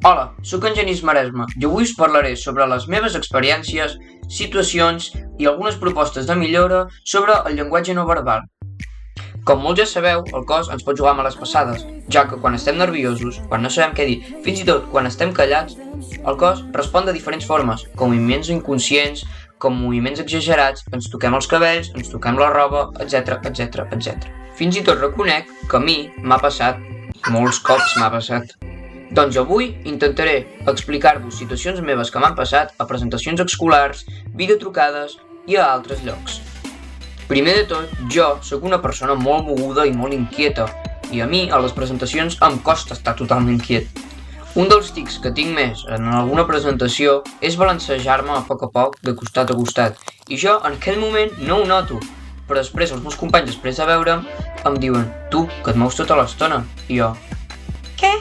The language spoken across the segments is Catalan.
Hola, sóc en Genís Maresma i avui us parlaré sobre les meves experiències, situacions i algunes propostes de millora sobre el llenguatge no verbal. Com molts ja sabeu, el cos ens pot jugar males passades, ja que quan estem nerviosos, quan no sabem què dir, fins i tot quan estem callats, el cos respon de diferents formes, com moviments inconscients, com moviments exagerats, ens toquem els cabells, ens toquem la roba, etc. Fins i tot reconec que a mi m'ha passat, molts cops m'ha passat. Doncs avui intentaré explicar-vos situacions meves que m'han passat a presentacions escolars, videotrucades i a altres llocs. Primer de tot, jo sóc una persona molt moguda i molt inquieta, i a mi a les presentacions em costa estar totalment quiet. Un dels tics que tinc més en alguna presentació és balancejar-me a poc, de costat a costat, i jo en aquell moment no ho noto, però després els meus companys, després de veure'm, em diuen «Tu, que et mous tota l'estona», i jo «Què?».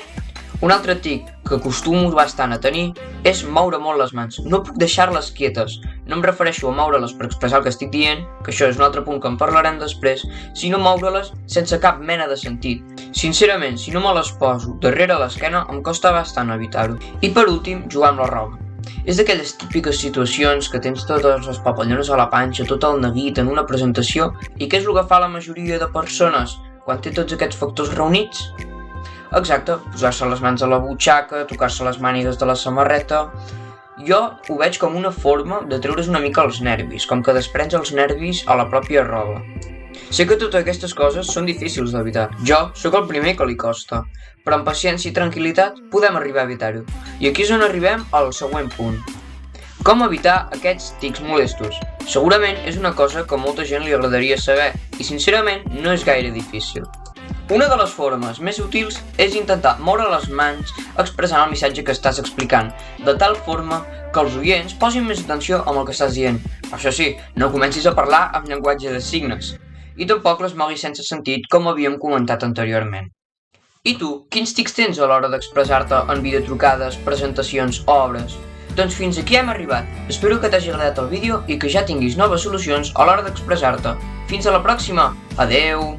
Un altre tic que acostumo bastant a tenir és moure molt les mans. No puc deixar-les quietes. No em refereixo a moure-les per expressar el que estic dient, que això és un altre punt que en parlarem després, sinó moure-les sense cap mena de sentit. Sincerament, si no me les poso darrere l'esquena, em costa bastant evitar-ho. I per últim, jugar amb la roba. És d'aquelles típiques situacions que tens totes les papallones a la panxa, tot el neguit en una presentació, i què és el que fa la majoria de persones quan té tots aquests factors reunits? Exacte, posar-se les mans a la butxaca, tocar-se les mànigues de la samarreta. Jo ho veig com una forma de treure's una mica els nervis, com que desprens els nervis a la pròpia roba. Sé que totes aquestes coses són difícils d'evitar. Jo sóc el primer que li costa, però amb paciència i tranquil·litat podem arribar a evitar-ho. I aquí és on arribem al següent punt. Com evitar aquests tics molestos? Segurament és una cosa que a molta gent li agradaria saber i sincerament no és gaire difícil. Una de les formes més útils és intentar moure les mans expressant el missatge que estàs explicant, de tal forma que els oients posin més atenció amb el que estàs dient. Això sí, no comencis a parlar amb llenguatge de signes, i tampoc les moguis sense sentit com havíem comentat anteriorment. I tu, quins tics tens a l'hora d'expressar-te en videotrucades, presentacions o obres? Doncs fins aquí hem arribat. Espero que t'hagi agradat el vídeo i que ja tinguis noves solucions a l'hora d'expressar-te. Fins a la pròxima! Adeu!